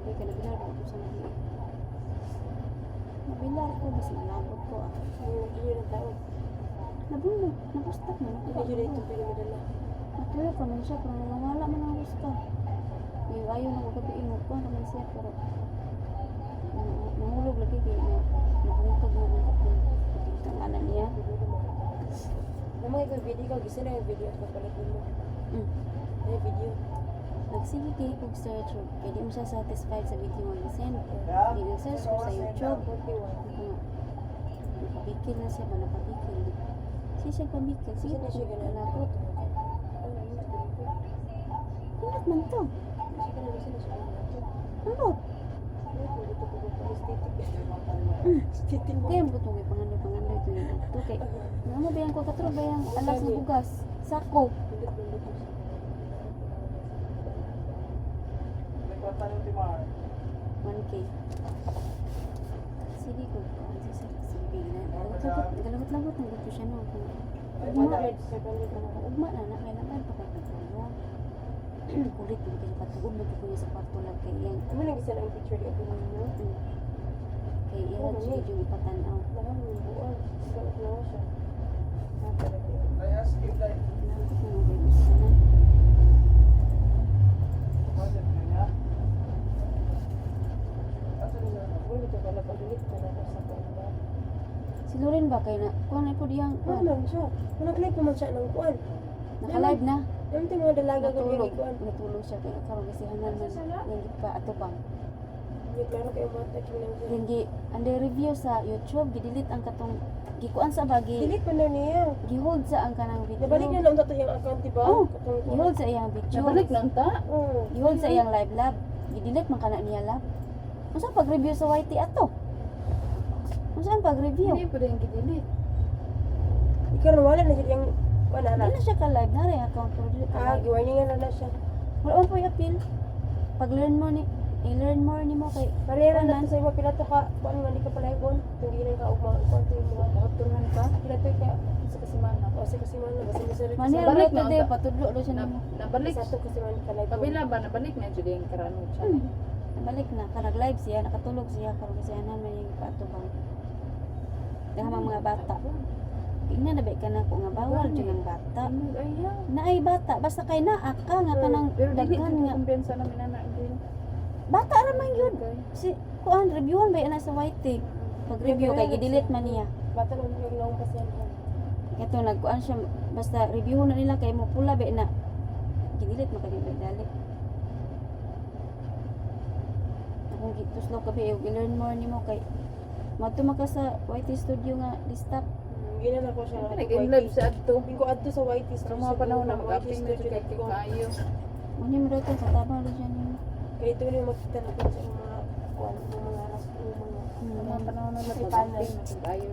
kay kanabilar ko sa mga. Nabilar ko basta nalabot ko ah. Hindi na tao. Nabulog, napustak na. Hindi yun ito pero madala. Natuyo pa man siya, pero nawala man ang gusto. Ayaw na ko gabiin mo ko naman siya, pero nahulog lagi kayo na nabungkag mo ng tanganan niya. Namang ikaw video ka, gisa na yung video at kapalit mo. Ay, video. Nagsige kayo kong search, kaya di mo siya satisfied sa video mo i-send. Di nag-search ko sa YouTube. Napabikil na siya ba? Napabikil. Siya pabikil. Sige Sige na siya ganun. nalabot. Kulat man to. Sige na siya ganun. Ano? Kaya mo itong pangandoy ito yun. Ito kay, ano ba yan ko katro ba yung alas na bugas? Sako. 1K. Sige ko. Sige na. Galagot-lagot ng gusto siya no. Ugma na na kailangan pagkakatawa. Kulit mo kasi patuod mo ko niya sa kwarto lang kay yan. Ano nang gisa na yung picture niya ito ninyo? Kay yan siya yung ipatanaw. Nakang yung buwan. Galit na nga siya. Talaga yun. Nakakit na mo kayo gusto na. Uy, ito pala pag-ulit ka na sa pangba. Si Loren ba kayo na? Kuha na po diyang. Ano man siya? Kung nag-live naman siya ng kuwan. Naka-live na. Yung ito mga dalaga ko yung Natulog. kuwan. Natulog siya kaya karon kasi hanan man hindi pa ato pa. Yung klaro kayo bata kinang siya. Hindi ande review sa YouTube gidelete ang katong gikuan sa bagi. Delete pa na niya. Gihold sa ang kanang video. Nabalik na lang ito yung account, diba? Oh, Katong kuwan. gihold sa iyang video. Nabalik lang ta. Oo. Gihold sa iyang live lab. Gidelete man kana niya lab. Unsa pag-review sa YT ato? Unsa ang pag-review? Hindi pa rin gidilit. Ikaw na wala na siya yung kuwan na Hindi na siya ka-live na rin account pero dili ka live. warningan na siya. Wala man po i-appeal. Pag learn mo ni i-learn more nimo kay Parehera na ito sa mga pilato ka. Kuwan nga di ka pala ibon. Kung ginan ka ugma. Kuwan ito yung mga Nakaturhan ka. pilato ka. Sa kasimana. O sa kasimana. Basta masarap. manira Balik na na pwede unta. patudlo do siya nimo. Nabalik. Sa ito kasimana ka live. Kabila ba? Nabalik na dyan yung karano siya. Nabalik na kanag live siya nakatulog siya karon kasi anan man yung patubang. Dahil mga bata. Tingnan na ba ka na ko nga bawal dyan ang bata. Ayaw. Naay bata basta kay naa ka nga kanang Pero dili daghan ko nga kumpensa namin anak din. bata ra man yun. Si kuan reviewan ba ana sa YT. Pag review kay gidelete man niya. Bata lang yung naong pasensya. Ito nagkuan siya basta review na nila kay mo pula ba na gidelete man kay dali. Akong gituslo ka ba i-learn more nimo kay madto maka sa YT studio nga listap. Ginan ako siya. Nag-in-live sa adto. Tingko adto sa YT Sa Studio. mga panahon na YT mag-apping na Studio dyan kay ko. kayo. Muni mo daw sa tabang ro siya nimo. Kaya ito yung makita natin sa mga kuwan, mga Sa mga panahon na Ay, mag-apping na kayo.